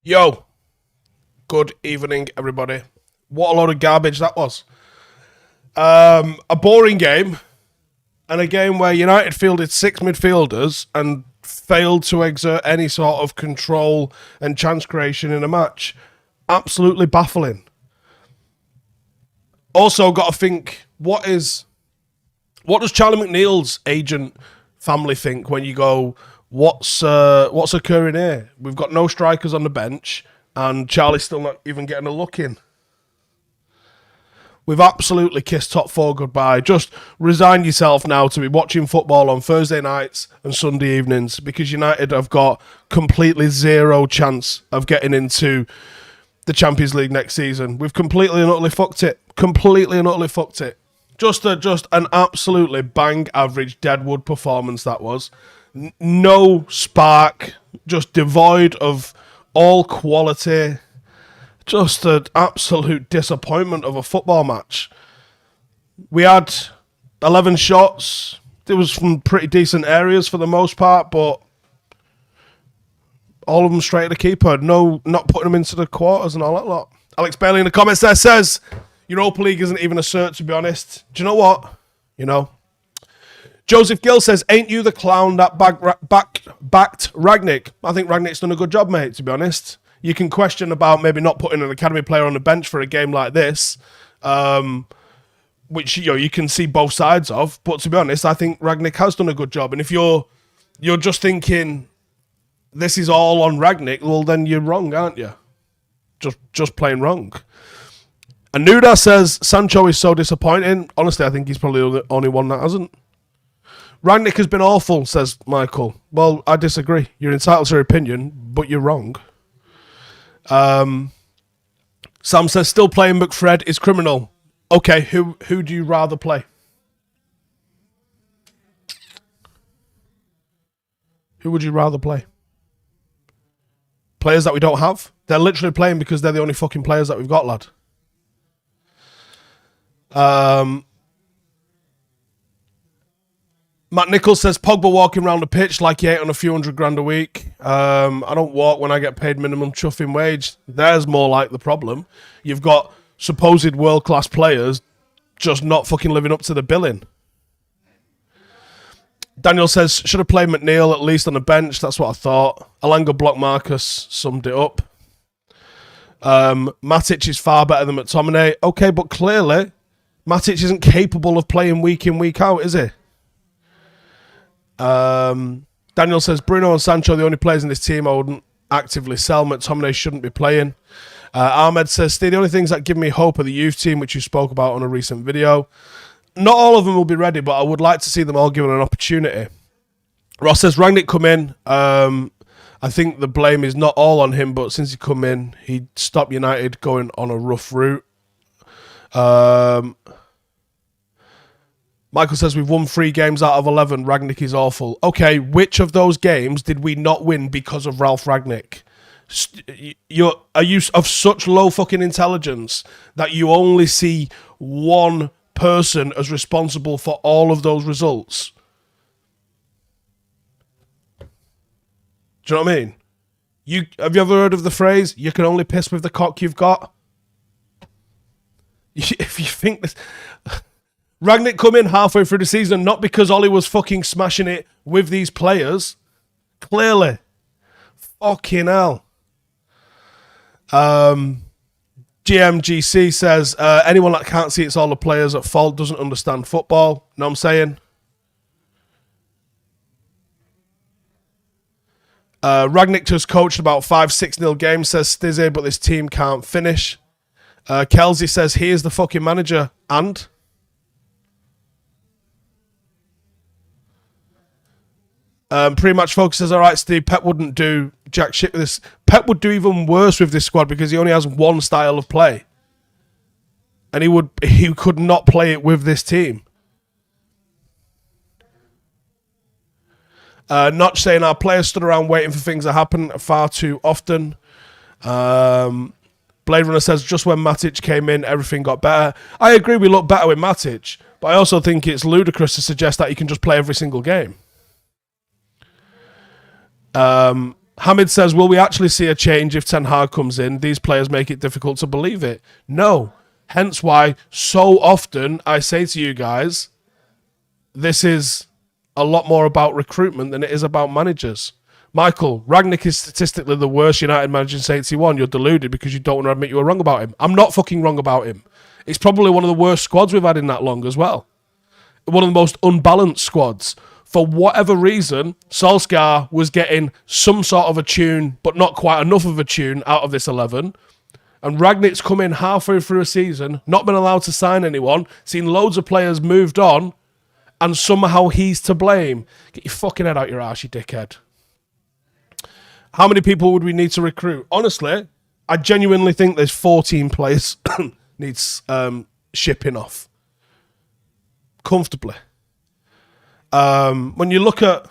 Yo, good evening, everybody. What a load of garbage that was. A boring game, and a game where United fielded six midfielders and failed to exert any sort of control and chance creation in a match. Absolutely baffling. Also, got to think, what does Charlie McNeil's agent family think when you go, what's occurring here? We've got no strikers on the bench, and Charlie's still not even getting a look in. We've absolutely kissed top four goodbye. Just resign yourself now to be watching football on Thursday nights and Sunday evenings, because United have got completely zero chance of getting into the Champions League next season. We've completely and utterly fucked it. Just an absolutely bang average Deadwood performance that was. No spark, just devoid of all quality. Just an absolute disappointment of a football match. We had 11 shots. It was from pretty decent areas for the most part, but all of them straight at the keeper. No, not putting them into the quarters and all that lot. Alex Bailey in the comments there says, Europa League isn't even a cert, to be honest. Do you know what? Joseph Gill says, ain't you the clown that backed Ragnick? I think Ragnick's done a good job, mate, to be honest. You can question about maybe not putting an academy player on the bench for a game like this, which you can see both sides of. But to be honest, I think Ragnick has done a good job. And if you're just thinking this is all on Ragnick, well, then you're wrong, aren't you? Just plain wrong. And Nuda says, Sancho is so disappointing. Honestly, I think he's probably the only one that hasn't. Ragnick has been awful, says Michael. Well, I disagree. You're entitled to your opinion, but you're wrong. Sam says, still playing McFred is criminal. Okay, who do you rather play? Who would you rather play? Players that we don't have? They're literally playing because they're the only fucking players that we've got, lad. Matt Nichols says, Pogba walking around the pitch like he ate on a few $100,000 a week. I don't walk when I get paid minimum chuffing wage. There's more like the problem. You've got supposed world-class players just not fucking living up to the billing. Daniel says, should have played McNeil at least on the bench. That's what I thought. Alanga blocked Marcus, summed it up. Matic is far better than McTominay. Okay, but clearly, Matic isn't capable of playing week in, week out, is he? Daniel says, Bruno and Sancho, the only players in this team I wouldn't actively sell. McTominay shouldn't be playing. Ahmed says, Steve, the only things that give me hope are the youth team, which you spoke about on a recent video. Not all of them will be ready, but I would like to see them all given an opportunity. Ross says, Ragnick come in. I think the blame is not all on him, but since he come in, he stopped United going on a rough route. Michael says, we've won 3 games out of 11. Ragnick is awful. Okay, which of those games did we not win because of Ralph Ragnick? Are you of such low fucking intelligence that you only see one person as responsible for all of those results? Do you know what I mean? Have you ever heard of the phrase, you can only piss with the cock you've got? If you think this... Ragnick come in halfway through the season, not because Ollie was fucking smashing it with these players. Clearly. Fucking hell. GMGC says, anyone that can't see it's all the players at fault doesn't understand football. Know what I'm saying? Ragnick just coached about 5-6-0 games, says Stizzy, but this team can't finish. Kelsey says, here's the fucking manager. And... pretty much focuses, all right, Steve, Pep wouldn't do jack shit with this. Pep would do even worse with this squad because he only has one style of play. And he could not play it with this team. Notch saying our players stood around waiting for things to happen far too often. Blade Runner says, just when Matic came in, everything got better. I agree we look better with Matic, but I also think it's ludicrous to suggest that he can just play every single game. Hamid says, will we actually see a change if Ten Hag comes in? These players make it difficult to believe it. No. Hence why so often I say to you guys, this is a lot more about recruitment than it is about managers. Michael, Ragnick is statistically the worst United manager since 81. You're deluded because you don't want to admit you were wrong about him. I'm not fucking wrong about him. It's probably one of the worst squads we've had in that long as well. One of the most unbalanced squads. For whatever reason, Solskjaer was getting some sort of a tune, but not quite enough of a tune out of this 11. And Ragnick's come in halfway through a season, not been allowed to sign anyone, seen loads of players moved on, and somehow he's to blame. Get your fucking head out your arse, you dickhead. How many people would we need to recruit? Honestly, I genuinely think there's 14 players needs shipping off. Comfortably. When you look at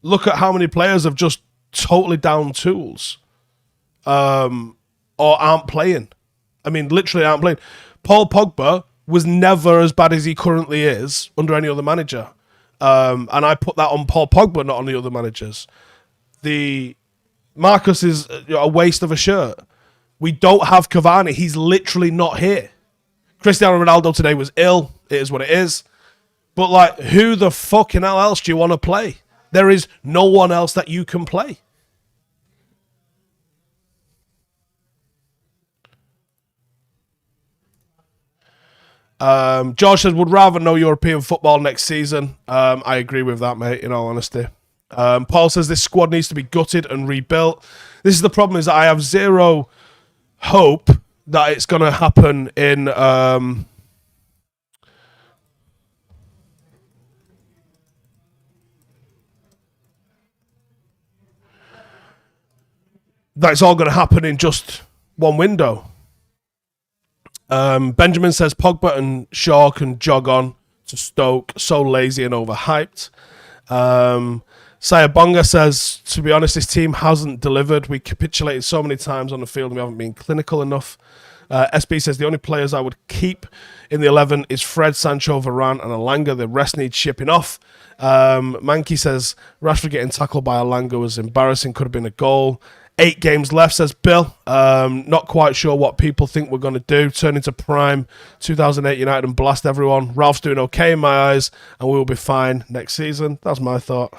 how many players have just totally down tools, or aren't playing. I mean, literally aren't playing. Paul Pogba was never as bad as he currently is under any other manager, and I put that on Paul Pogba, not on the other managers. The Marcus is a waste of a shirt. We don't have Cavani. He's literally not here. Cristiano Ronaldo today was ill. It is what it is. But, like, who the fucking hell else do you want to play? There is no one else that you can play. George says, would rather know European football next season. I agree with that, mate, in all honesty. Paul says, this squad needs to be gutted and rebuilt. This is the problem, is that I have zero hope that it's going to happen in... that it's all going to happen in just one window. Benjamin says Pogba and Shaw can jog on to Stoke, so lazy and overhyped. Sayabonga says, to be honest, this team hasn't delivered. We capitulated so many times on the field and we haven't been clinical enough. SB says the only players I would keep in the 11 is Fred, Sancho, Varane and Alanga. The rest needs shipping off. Mankey says Rashford getting tackled by Alanga was embarrassing, could have been a goal. 8 games left, says Bill. Not quite sure what people think we're going to do. Turn into prime 2008 United and blast everyone. Ralph's doing okay in my eyes, and we will be fine next season. That's my thought.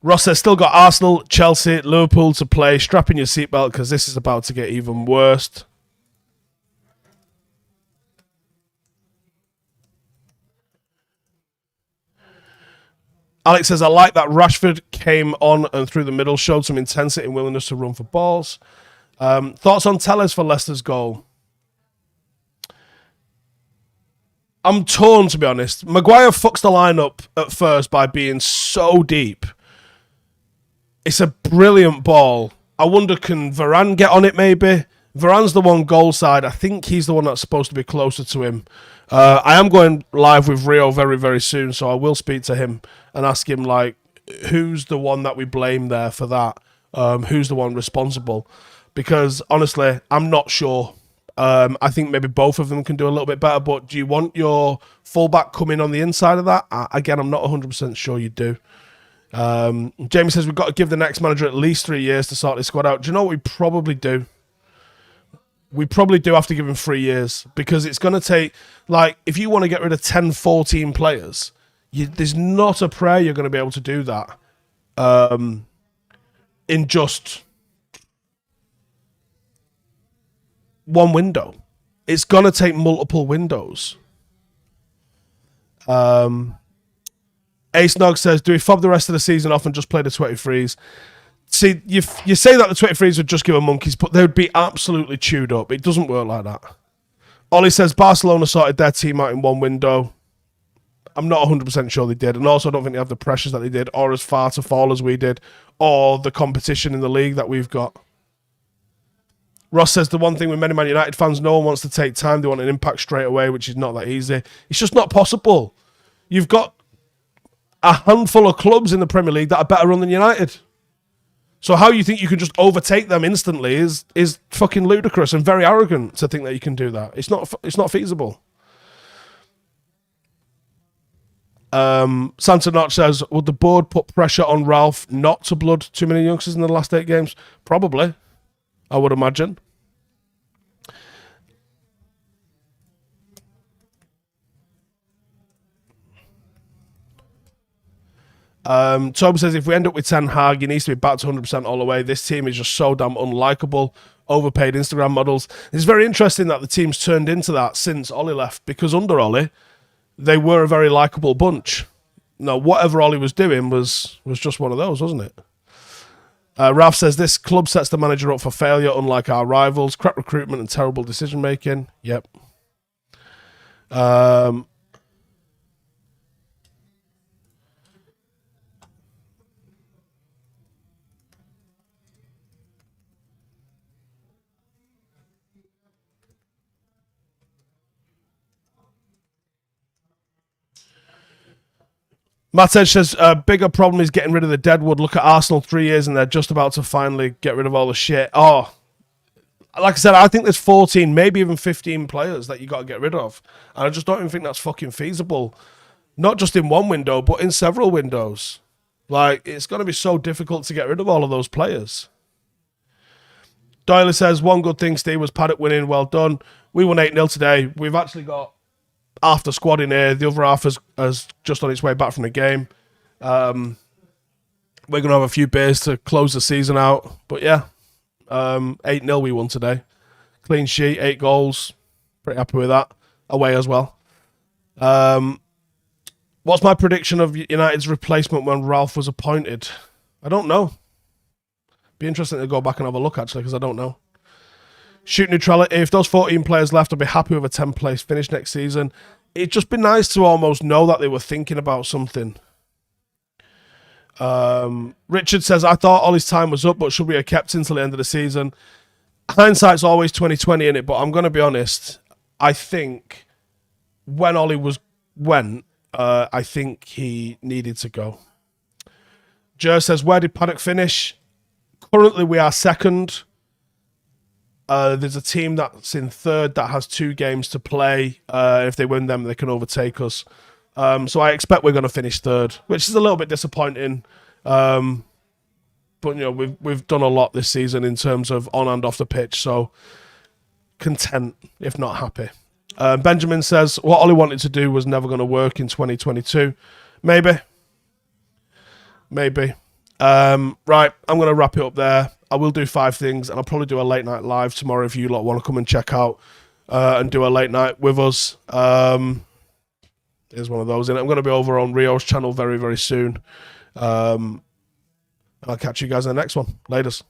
Ross says, still got Arsenal, Chelsea, Liverpool to play. Strap in your seatbelt because this is about to get even worse. Alex says, I like that Rashford came on and through the middle, showed some intensity and willingness to run for balls. Thoughts on Telles for Leicester's goal? I'm torn, to be honest. Maguire fucks the lineup at first by being so deep. It's a brilliant ball. I wonder, can Varane get on it maybe? Varane's the one goal side. I think he's the one that's supposed to be closer to him. I am going live with Rio very, very soon, so I will speak to him and ask him, like, who's the one that we blame there for that? Who's the one responsible? Because, honestly, I'm not sure. I think maybe both of them can do a little bit better, but do you want your fullback coming on the inside of that? Again, I'm not 100% sure you do. Jamie says we've got to give the next manager at least 3 years to sort this squad out. Do you know what we probably do? We probably do have to give him 3 years because it's going to take, like, if you want to get rid of 10, 14 players, there's not a prayer you're going to be able to do that in just one window. It's going to take multiple windows. Ace Nog says, do we fob the rest of the season off and just play the 23s? See, you say that the 23s would just give a monkeys, but they would be absolutely chewed up. It doesn't work like that. Ollie says, Barcelona sorted their team out in one window. I'm not 100% sure they did. And also, I don't think they have the pressures that they did, or as far to fall as we did, or the competition in the league that we've got. Ross says, the one thing with many Man United fans, no one wants to take time. They want an impact straight away, which is not that easy. It's just not possible. You've got a handful of clubs in the Premier League that are better run than United. So how you think you can just overtake them instantly is fucking ludicrous and very arrogant to think that you can do that. It's not feasible. Santa Notch says, would the board put pressure on Ralph not to blood too many youngsters in the last 8 games? Probably, I would imagine. Tom says, if we end up with Ten Hag, he needs to be back to 100% all the way. This team is just so damn unlikable. Overpaid Instagram models. It's very interesting that the team's turned into that since Ollie left, because under Ollie, they were a very likable bunch. No, whatever Ollie was doing was just one of those, wasn't it? Ralph says, this club sets the manager up for failure, unlike our rivals. Crap recruitment and terrible decision-making. Yep. Matt Edge says, a bigger problem is getting rid of the Deadwood. Look at Arsenal 3 years and they're just about to finally get rid of all the shit. Oh, like I said, I think there's 14, maybe even 15 players that you got to get rid of. And I just don't even think that's fucking feasible. Not just in one window, but in several windows. Like, it's going to be so difficult to get rid of all of those players. Doyle says, one good thing, Steve, was Paddock winning. Well done. We won 8-0 today. We've actually got half the squad in here. The other half has just on its way back from the game. We're going to have a few beers to close the season out. But yeah, 8-0 we won today. Clean sheet, 8 goals. Pretty happy with that. Away as well. What's my prediction of United's replacement when Ralph was appointed? I don't know. Be interesting to go back and have a look, actually, because I don't know. Shoot neutrality. If those 14 players left, I'd be happy with a 10th place finish next season. It'd just be nice to almost know that they were thinking about something. Richard says, I thought Ollie's time was up, but should we have kept until the end of the season? Hindsight's always 20/20 in it, but I'm going to be honest. I think when Ollie went, I think he needed to go. Jer says, where did Paddock finish? Currently, we are second. There's a team that's in third that has 2 games to play. If they win them, they can overtake us. So I expect we're going to finish third, which is a little bit disappointing. But we've done a lot this season in terms of on and off the pitch. So content, if not happy. Benjamin says, what Ollie wanted to do was never going to work in 2022. Maybe. Right, I'm going to wrap it up there. I will do 5 things, and I'll probably do a late night live tomorrow if you lot want to come and check out and do a late night with us. Here's one of those. And I'm going to be over on Rio's channel very, very soon. I'll catch you guys in the next one. Laters.